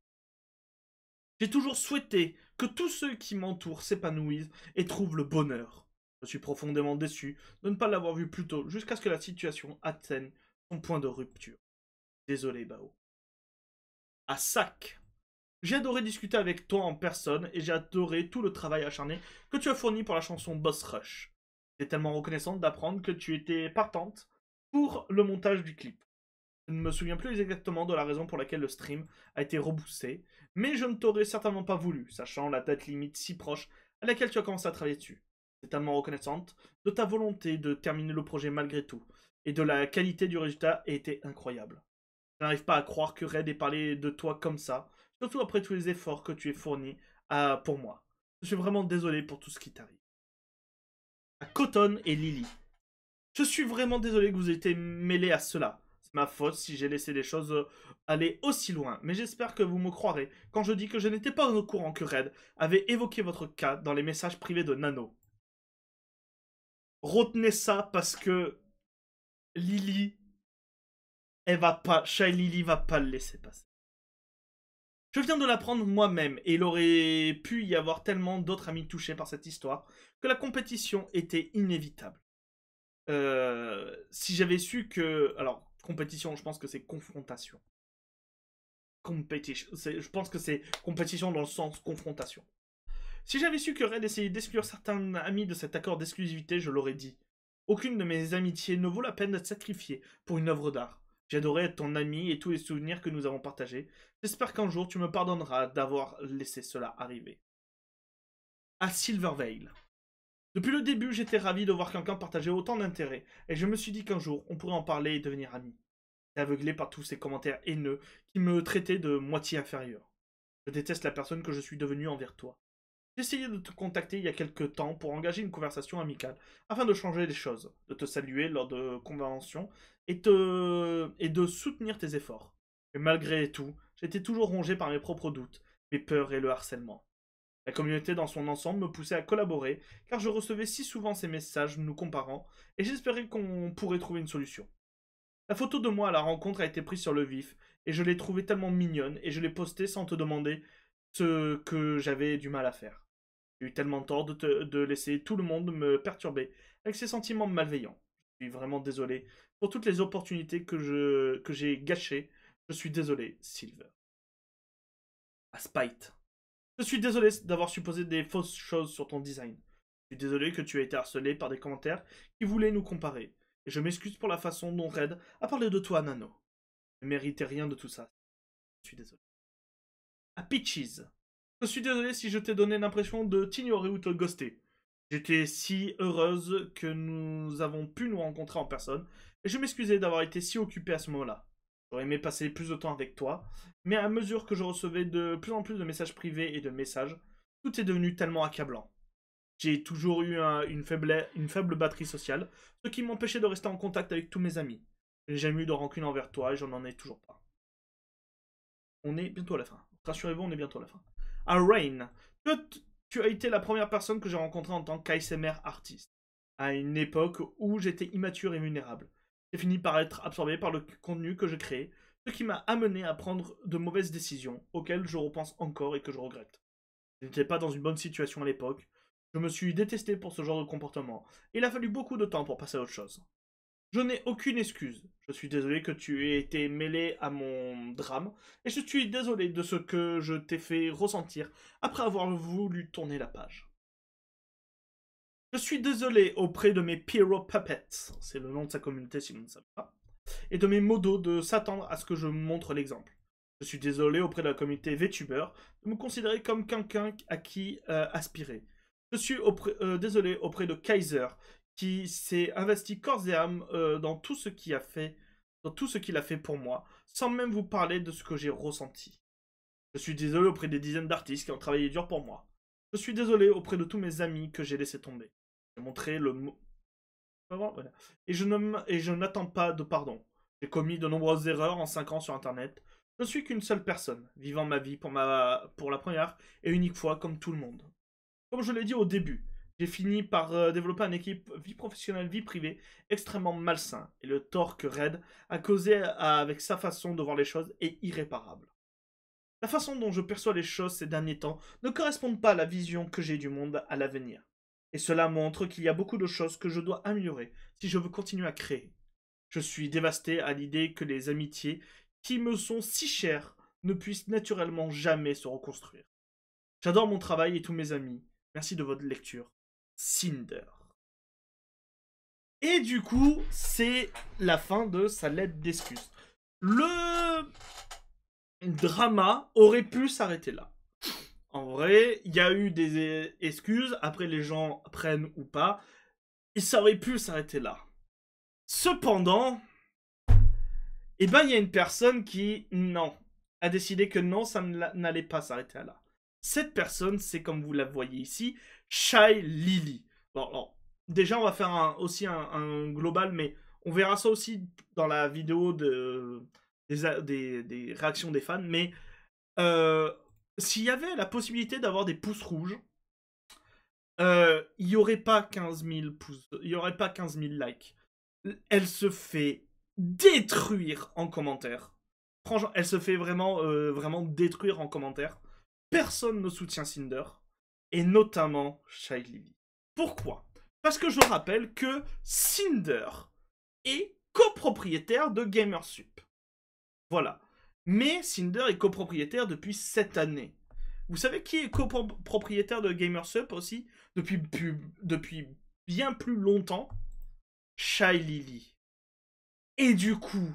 J'ai toujours souhaité que tous ceux qui m'entourent s'épanouissent et trouvent le bonheur. Je suis profondément déçu de ne pas l'avoir vu plus tôt, jusqu'à ce que la situation atteigne son point de rupture. Désolé, Bao. À sac. J'ai adoré discuter avec toi en personne et j'ai adoré tout le travail acharné que tu as fourni pour la chanson Boss Rush. J'étais tellement reconnaissante d'apprendre que tu étais partante pour le montage du clip. Je ne me souviens plus exactement de la raison pour laquelle le stream a été repoussé, mais je ne t'aurais certainement pas voulu, sachant la date limite si proche à laquelle tu as commencé à travailler dessus. J'étais tellement reconnaissante de ta volonté de terminer le projet malgré tout, et de la qualité du résultat était incroyable. Je n'arrive pas à croire que Red ait parlé de toi comme ça, surtout après tous les efforts que tu as fournis pour moi. Je suis vraiment désolé pour tout ce qui t'arrive. À Cotton et Lily. Je suis vraiment désolé que vous ayez été mêlés à cela. C'est ma faute si j'ai laissé les choses aller aussi loin, mais j'espère que vous me croirez quand je dis que je n'étais pas au courant que Red avait évoqué votre cas dans les messages privés de Nano. Retenez ça parce que Lily, elle va pas, Shy Lily va pas le laisser passer. Je viens de l'apprendre moi-même, et il aurait pu y avoir tellement d'autres amis touchés par cette histoire que la compétition était inévitable. Si j'avais su que... Alors, compétition, je pense que c'est confrontation. Competition. Je pense que c'est compétition dans le sens confrontation. Si j'avais su que Red essayait d'exclure certains amis de cet accord d'exclusivité, je l'aurais dit. Aucune de mes amitiés ne vaut la peine d'être sacrifiée pour une œuvre d'art. J'adorais être ton ami et tous les souvenirs que nous avons partagés. J'espère qu'un jour tu me pardonneras d'avoir laissé cela arriver. À Silvervale. Depuis le début, j'étais ravi de voir quelqu'un partager autant d'intérêts, et je me suis dit qu'un jour, on pourrait en parler et devenir amis. J'étais aveuglé par tous ces commentaires haineux qui me traitaient de moitié inférieur. Je déteste la personne que je suis devenue envers toi. J'ai essayé de te contacter il y a quelques temps pour engager une conversation amicale afin de changer les choses, de te saluer lors de conventions et de soutenir tes efforts. Mais malgré tout, j'étais toujours rongé par mes propres doutes, mes peurs et le harcèlement. La communauté dans son ensemble me poussait à collaborer car je recevais si souvent ces messages nous comparant et j'espérais qu'on pourrait trouver une solution. La photo de moi à la rencontre a été prise sur le vif et je l'ai trouvée tellement mignonne et je l'ai postée sans te demander ce que j'avais du mal à faire. J'ai eu tellement tort de laisser tout le monde me perturber avec ces sentiments malveillants. Je suis vraiment désolé pour toutes les opportunités que j'ai gâchées. Je suis désolé, Silver. À Spite. Je suis désolé d'avoir supposé des fausses choses sur ton design. Je suis désolé que tu aies été harcelé par des commentaires qui voulaient nous comparer. Et je m'excuse pour la façon dont Red a parlé de toi, Nano. Je ne méritais rien de tout ça. Je suis désolé. À Peaches. Je suis désolé si je t'ai donné l'impression de t'ignorer ou te ghoster. J'étais si heureuse que nous avons pu nous rencontrer en personne, et je m'excusais d'avoir été si occupé à ce moment-là. J'aurais aimé passer plus de temps avec toi, mais à mesure que je recevais de plus en plus de messages privés et de messages, tout est devenu tellement accablant. J'ai toujours eu une faible batterie sociale, ce qui m'empêchait de rester en contact avec tous mes amis. Je n'ai jamais eu de rancune envers toi et j'en ai toujours pas. On est bientôt à la fin. Rassurez-vous, on est bientôt à la fin. À Rain, tu as été la première personne que j'ai rencontrée en tant qu'ASMR artiste, à une époque où j'étais immature et vulnérable. J'ai fini par être absorbé par le contenu que je créais, ce qui m'a amené à prendre de mauvaises décisions, auxquelles je repense encore et que je regrette. Je n'étais pas dans une bonne situation à l'époque, je me suis détesté pour ce genre de comportement, et il a fallu beaucoup de temps pour passer à autre chose. Je n'ai aucune excuse. Je suis désolé que tu aies été mêlé à mon drame, et je suis désolé de ce que je t'ai fait ressentir après avoir voulu tourner la page. Je suis désolé auprès de mes Pyro Puppets, c'est le nom de sa communauté si vous ne savez pas, et de mes modos de s'attendre à ce que je montre l'exemple. Je suis désolé auprès de la communauté VTuber de me considérer comme quelqu'un à qui aspirer. Je suis désolé auprès de Kaiser qui s'est investi corps et âme dans tout ce qu'il a fait, pour moi, sans même vous parler de ce que j'ai ressenti. Je suis désolé auprès des dizaines d'artistes qui ont travaillé dur pour moi. Je suis désolé auprès de tous mes amis que j'ai laissé tomber. J'ai montré le mot. Voilà. Et je n'attends pas de pardon. J'ai commis de nombreuses erreurs en 5 ans sur internet. Je ne suis qu'une seule personne, vivant ma vie pour la première et unique fois comme tout le monde. Comme je l'ai dit au début, j'ai fini par développer une équipe vie professionnelle, vie privée extrêmement malsain. Et le tort que Red a causé avec sa façon de voir les choses est irréparable. La façon dont je perçois les choses ces derniers temps ne correspond pas à la vision que j'ai du monde à l'avenir. Et cela montre qu'il y a beaucoup de choses que je dois améliorer si je veux continuer à créer. Je suis dévasté à l'idée que les amitiés qui me sont si chères ne puissent naturellement jamais se reconstruire. J'adore mon travail et tous mes amis. Merci de votre lecture. Cinder. Et du coup, c'est la fin de sa lettre d'excuse. Le drama aurait pu s'arrêter là. En vrai, il y a eu des excuses, après les gens prennent ou pas, et ça aurait pu s'arrêter là. Cependant, il y a une personne qui, non, a décidé que non, ça n'allait pas s'arrêter là. Cette personne, c'est comme vous la voyez ici, Shy Lily. Bon, alors, déjà, on va faire aussi un global, mais on verra ça aussi dans la vidéo des réactions des fans, mais s'il y avait la possibilité d'avoir des pouces rouges, il n'y aurait pas 15 000 pouces, il n'y aurait pas 15 000 likes. Elle se fait détruire en commentaire. Franchement, elle se fait vraiment détruire en commentaire. Personne ne soutient Cinder, et notamment Shy Lily. Pourquoi? Parce que je rappelle que Cinder est copropriétaire de Gamersup. Voilà. Mais Cinder est copropriétaire depuis 7 années. Vous savez qui est copropriétaire de Gamersup aussi depuis bien plus longtemps? Shy Lily. Et du coup,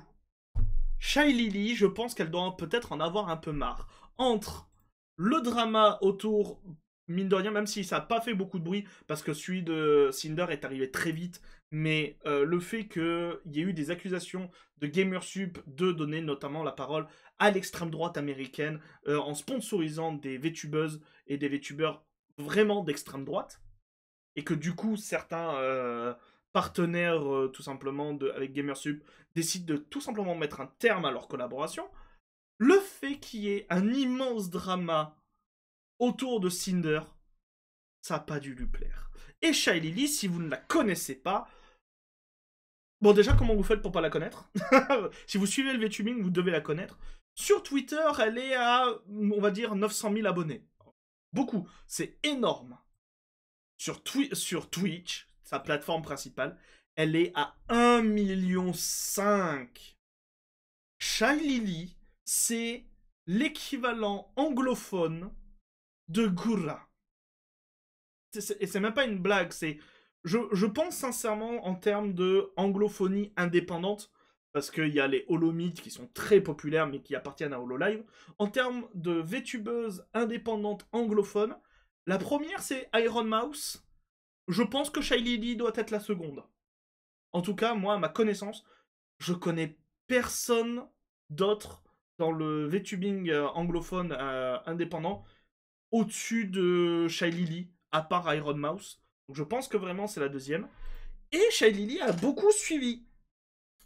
Shy Lily, je pense qu'elle doit peut-être en avoir un peu marre. Entre le drama autour, mine de rien, même si ça n'a pas fait beaucoup de bruit, parce que celui de Cinder est arrivé très vite, mais le fait qu'il y ait eu des accusations de Gamersup de donner notamment la parole à l'extrême droite américaine en sponsorisant des VTubeuses et des VTubers vraiment d'extrême droite, et que du coup certains partenaires tout simplement avec Gamersup décident de tout simplement mettre un terme à leur collaboration, le fait qu'il y ait un immense drama autour de Cinder, ça n'a pas dû lui plaire. Et Shy Lily, si vous ne la connaissez pas, bon déjà comment vous faites pour pas la connaître? Si vous suivez le VTubing, vous devez la connaître. Sur Twitter, elle est à, on va dire, 900 000 abonnés. Beaucoup, c'est énorme. Sur Twitch, sa plateforme principale, elle est à 1,5 million. Shy Lily, c'est l'équivalent anglophone de Gura. Et c'est même pas une blague, c'est... Je pense sincèrement en termes de anglophonie indépendante, parce qu'il y a les Holomythes qui sont très populaires, mais qui appartiennent à Hololive. En termes de VTubeuse indépendante anglophone, la première c'est Iron Mouse. Je pense que Shy Lily doit être la seconde. En tout cas, moi, à ma connaissance, je connais personne d'autre dans le VTubing anglophone indépendant au-dessus de Shy Lily, à part Iron Mouse. Donc je pense que vraiment c'est la deuxième. Et Shy Lily a beaucoup suivi.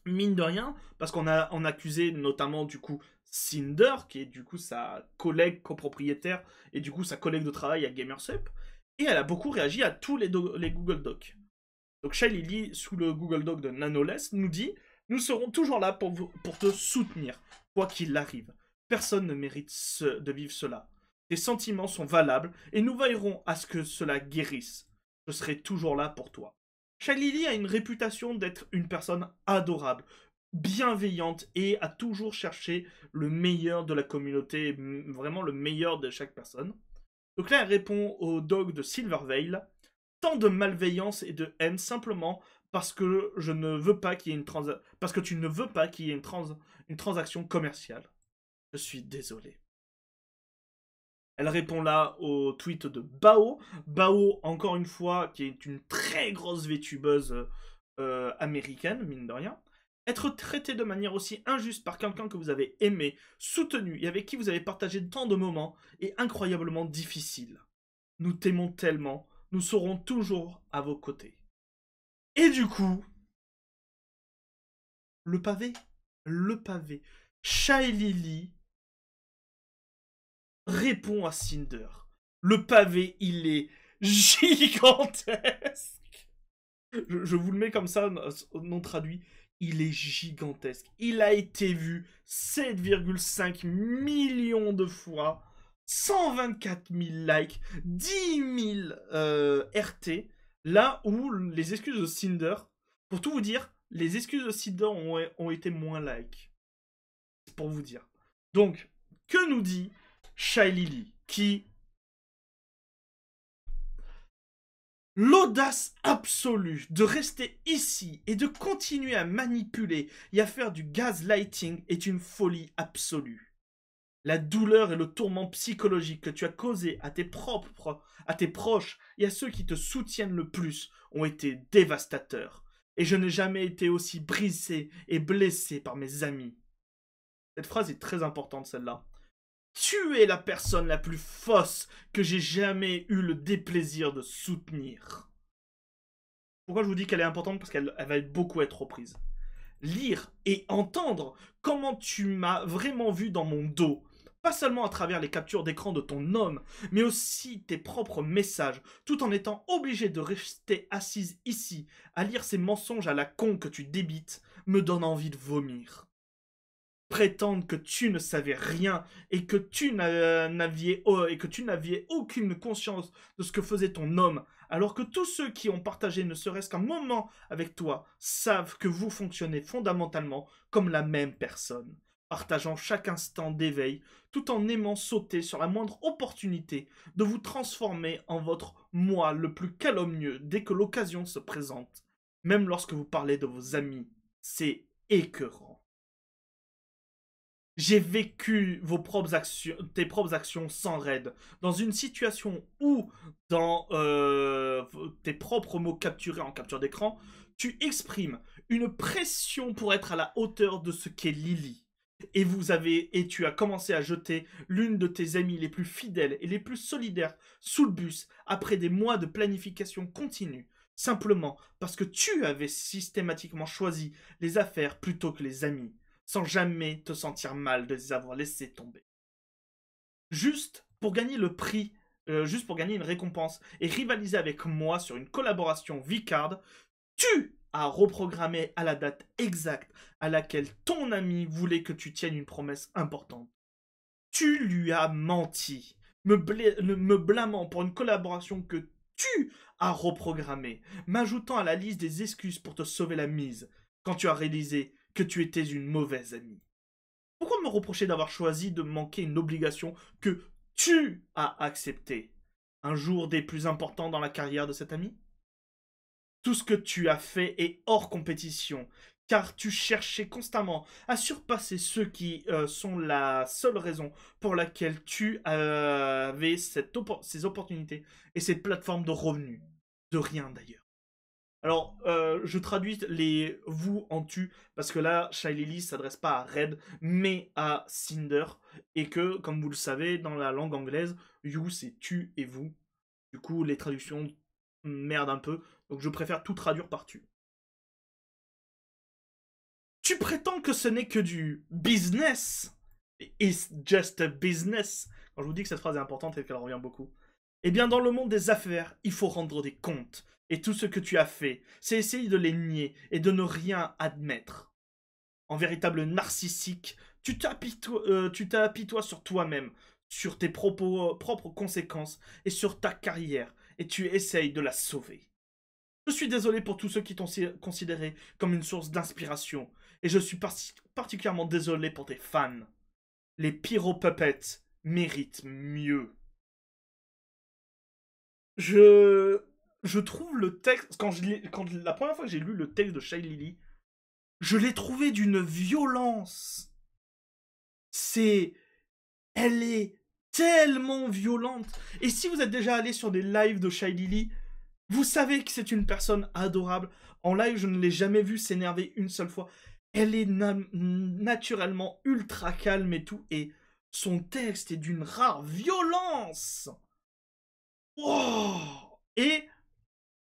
Mine de rien, parce qu'on a accusé notamment du coup Cinder, qui est du coup sa collègue copropriétaire et du coup sa collègue de travail à Gamersup. Et elle a beaucoup réagi à tous les Google Docs. Donc Shy Lily, sous le Google Doc de Nanoless, nous dit « Nous serons toujours là pour te soutenir, quoi qu'il arrive. Personne ne mérite de vivre cela. Tes sentiments sont valables et nous veillerons à ce que cela guérisse. Je serai toujours là pour toi. » Shy Lily a une réputation d'être une personne adorable, bienveillante et a toujours cherché le meilleur de la communauté, vraiment le meilleur de chaque personne. Donc là, elle répond au dog de Silverveil. tant de malveillance et de haine simplement parce que je ne veux pas qu'il y ait parce que tu ne veux pas qu'il y ait une transaction commerciale. Je suis désolé. Elle répond là au tweet de Bao. Bao, encore une fois, qui est une très grosse VTubeuse américaine, mine de rien. Être traité de manière aussi injuste par quelqu'un que vous avez aimé, soutenu et avec qui vous avez partagé tant de moments est incroyablement difficile. Nous t'aimons tellement, nous serons toujours à vos côtés. Et du coup, le pavé, le pavé. Shy Lily répond à Cinder. Le pavé, il est gigantesque. Je vous le mets comme ça, non traduit. Il est gigantesque. Il a été vu 7,5 millions de fois, 124 000 likes, 10 000 RT, là où les excuses de Cinder, pour tout vous dire, les excuses de Cinder ont été moins likes. Pour vous dire. Donc, que nous dit Shy Lily, qui... L'audace absolue de rester ici et de continuer à manipuler et à faire du gaslighting est une folie absolue. La douleur et le tourment psychologique que tu as causé à tes proches et à ceux qui te soutiennent le plus ont été dévastateurs. Et je n'ai jamais été aussi brisé et blessé par mes amis. Cette phrase est très importante, celle-là. Tu es la personne la plus fausse que j'ai jamais eu le déplaisir de soutenir. Pourquoi je vous dis qu'elle est importante? Parce qu'elle va beaucoup être reprise. Lire et entendre comment tu m'as vraiment vu dans mon dos. Pas seulement à travers les captures d'écran de ton homme, mais aussi tes propres messages, tout en étant obligé de rester assise ici, à lire ces mensonges à la con que tu débites, me donne envie de vomir. Prétendre que tu ne savais rien et que tu n'aviez aucune conscience de ce que faisait ton homme, alors que tous ceux qui ont partagé ne serait-ce qu'un moment avec toi savent que vous fonctionnez fondamentalement comme la même personne, partageant chaque instant d'éveil, tout en aimant sauter sur la moindre opportunité de vous transformer en votre moi le plus calomnieux dès que l'occasion se présente, même lorsque vous parlez de vos amis. C'est écœurant. J'ai vécu tes propres actions sans raid, dans une situation où, dans tes propres mots capturés en capture d'écran, tu exprimes une pression pour être à la hauteur de ce qu'est Lily. Et tu as commencé à jeter l'une de tes amies les plus fidèles et les plus solidaires sous le bus après des mois de planification continue, simplement parce que tu avais systématiquement choisi les affaires plutôt que les amis, sans jamais te sentir mal de les avoir laissés tomber. Juste pour gagner le prix, juste pour gagner une récompense et rivaliser avec moi sur une collaboration V-Card, tu as reprogrammé à la date exacte à laquelle ton ami voulait que tu tiennes une promesse importante. Tu lui as menti, me blâmant pour une collaboration que tu as reprogrammée, m'ajoutant à la liste des excuses pour te sauver la mise, quand tu as réalisé que tu étais une mauvaise amie. Pourquoi me reprocher d'avoir choisi de manquer une obligation que tu as acceptée, un jour des plus importants dans la carrière de cet ami? Tout ce que tu as fait est hors compétition, car tu cherchais constamment à surpasser ceux qui sont la seule raison pour laquelle tu avais ces opportunités et ces plateformes de revenus. De rien d'ailleurs. Alors, je traduis les vous en tu, parce que là, Shy Lily s'adresse pas à Red, mais à Cinder, et que, comme vous le savez, dans la langue anglaise, you c'est tu et vous. Du coup, les traductions merdent un peu, donc je préfère tout traduire par tu. Tu prétends que ce n'est que du business. It's just a business. Quand je vous dis que cette phrase est importante et qu'elle revient beaucoup. Eh bien, dans le monde des affaires, il faut rendre des comptes. Et tout ce que tu as fait, c'est essayer de les nier et de ne rien admettre. En véritable narcissique, tu t'apitoies sur toi-même, sur tes propres conséquences et sur ta carrière, et tu essayes de la sauver. Je suis désolé pour tous ceux qui t'ont considéré comme une source d'inspiration, et je suis particulièrement désolé pour tes fans. Les Pyro Puppets méritent mieux. Je je trouve le texte, quand la première fois que j'ai lu le texte de Shylily, je l'ai trouvé d'une violence. Elle est tellement violente. Et si vous êtes déjà allé sur des lives de Shylily, vous savez que c'est une personne adorable. En live, je ne l'ai jamais vue s'énerver une seule fois. Elle est naturellement ultra calme et tout, et son texte est d'une rare violence. Oh, et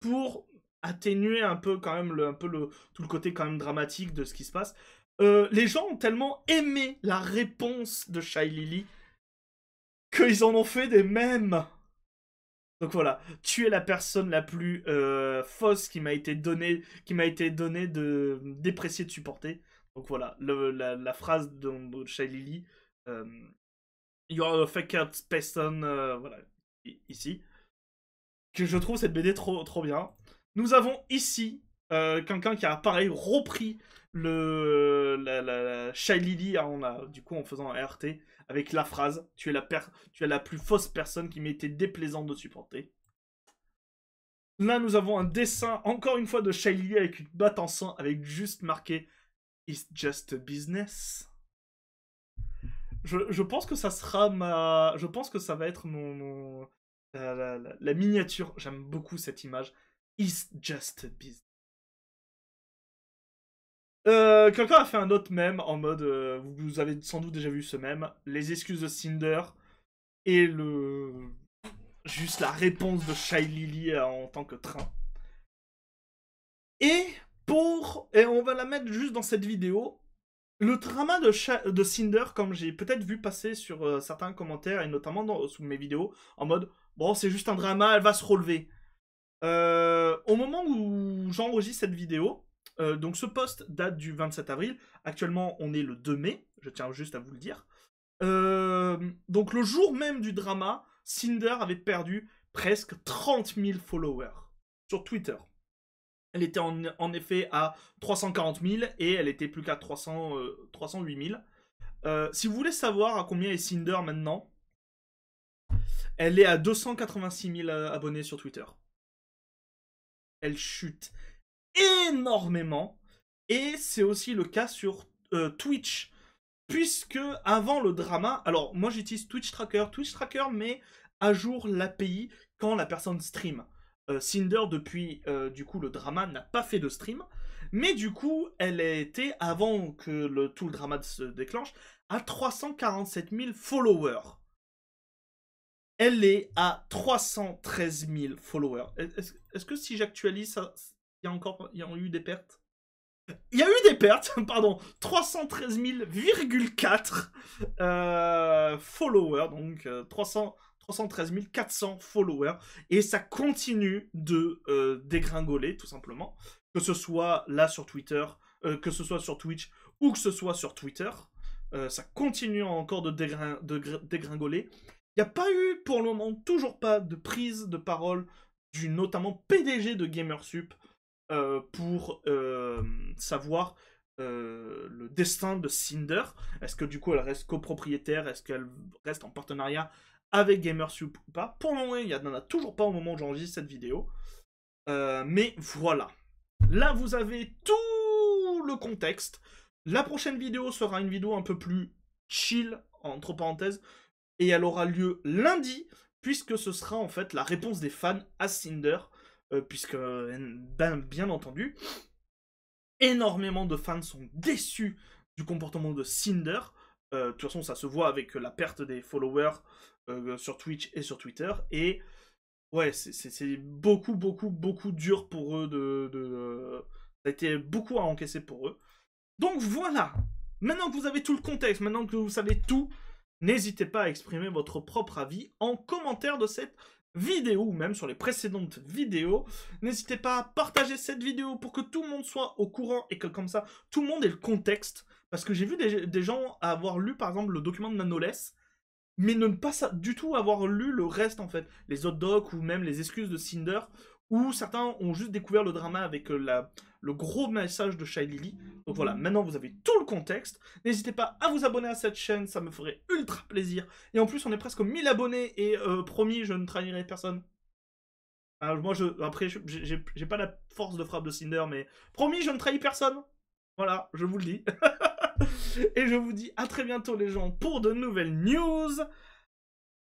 pour atténuer un peu quand même tout le côté quand même dramatique de ce qui se passe, les gens ont tellement aimé la réponse de Shylily qu'ils en ont fait des mèmes. Donc voilà, tu es la personne la plus fausse qui m'a été donnée de déprécier de supporter. Donc voilà, la phrase de Shylily, euh, You're a fake out person, voilà, ici. Que je trouve cette BD trop bien. Nous avons ici quelqu'un qui a pareil repris la Shylily du coup en faisant un RT avec la phrase tu es la plus fausse personne qui m'était déplaisante de supporter. Là nous avons un dessin encore une fois de Shylily avec une batte en sang avec juste marqué It's just a business. Je pense que ça sera je pense que ça va être la miniature. J'aime beaucoup cette image. It's just a business. Quelqu'un a fait un autre mème en mode, vous avez sans doute déjà vu ce mème, les excuses de Cinder et juste la réponse de Shylily en tant que train. Et on va la mettre juste dans cette vidéo, le drama de Cinder, comme j'ai peut-être vu passer sur certains commentaires et notamment sous mes vidéos, en mode, bon c'est juste un drama, elle va se relever. Au moment où j'enregistre cette vidéo, donc ce post date du 27 avril. Actuellement, on est le 2 mai. Je tiens juste à vous le dire. Donc le jour même du drama, Cinder avait perdu presque 30 000 followers sur Twitter. Elle était en effet à 340 000 et elle était plus qu'à 308 000. Si vous voulez savoir à combien est Cinder maintenant, elle est à 286 000 abonnés sur Twitter. Elle chute énormément. Et c'est aussi le cas sur Twitch. Puisque avant le drama, alors moi j'utilise Twitch Tracker met à jour l'API quand la personne stream. Cinder depuis du coup le drama n'a pas fait de stream, mais du coup elle a été avant que tout le drama se déclenche à 347 000 followers. Elle est à 313 000 followers. Est-ce que si j'actualise, il y a eu des pertes? Il y a eu des pertes, pardon, 313 000,4 followers, donc 313 400 followers, et ça continue de dégringoler, tout simplement, que ce soit là sur Twitter, que ce soit sur Twitch, ou que ce soit sur Twitter, ça continue encore de dégringoler. Il n'y a pas eu, pour le moment, toujours pas de prise de parole du notamment PDG de Gamersup pour savoir le destin de Cinder. Est-ce que du coup elle reste copropriétaire? Est-ce qu'elle reste en partenariat avec Gamersup ou pas? Pour le moment, il n'y en a toujours pas au moment où j'enregistre cette vidéo. Mais voilà. Là, vous avez tout le contexte. La prochaine vidéo sera une vidéo un peu plus chill, entre parenthèses, et elle aura lieu lundi, puisque ce sera en fait la réponse des fans à Cinder, puisque, bien entendu, énormément de fans sont déçus du comportement de Cinder. De toute façon, ça se voit avec la perte des followers sur Twitch et sur Twitter, et ouais, c'est beaucoup dur pour eux ça a été beaucoup à encaisser pour eux. Donc voilà, maintenant que vous avez tout le contexte, maintenant que vous savez tout, n'hésitez pas à exprimer votre propre avis en commentaire de cette vidéo, ou même sur les précédentes vidéos. N'hésitez pas à partager cette vidéo pour que tout le monde soit au courant et que comme ça, tout le monde ait le contexte. Parce que j'ai vu des gens avoir lu par exemple le document de Nanoless, mais ne pas du tout avoir lu le reste en fait. Les hot docs ou même les excuses de Cinder, où certains ont juste découvert le drama avec le gros message de Shylily. Donc voilà, maintenant vous avez tout le contexte. N'hésitez pas à vous abonner à cette chaîne, ça me ferait ultra plaisir. Et en plus, on est presque aux 1000 abonnés et promis, je ne trahirai personne. Alors, moi, après, j'ai pas la force de frappe de Cinder, mais promis, je ne trahis personne. Voilà, je vous le dis. Et je vous dis à très bientôt, les gens, pour de nouvelles news.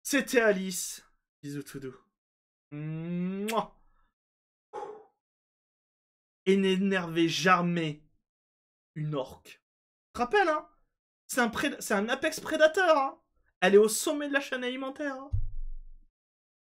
C'était Alice. Bisous tout doux. Mouah. Et n'énervez jamais une orque. Tu te rappelles, hein? C'est un Apex Predator, hein? Elle est au sommet de la chaîne alimentaire, hein?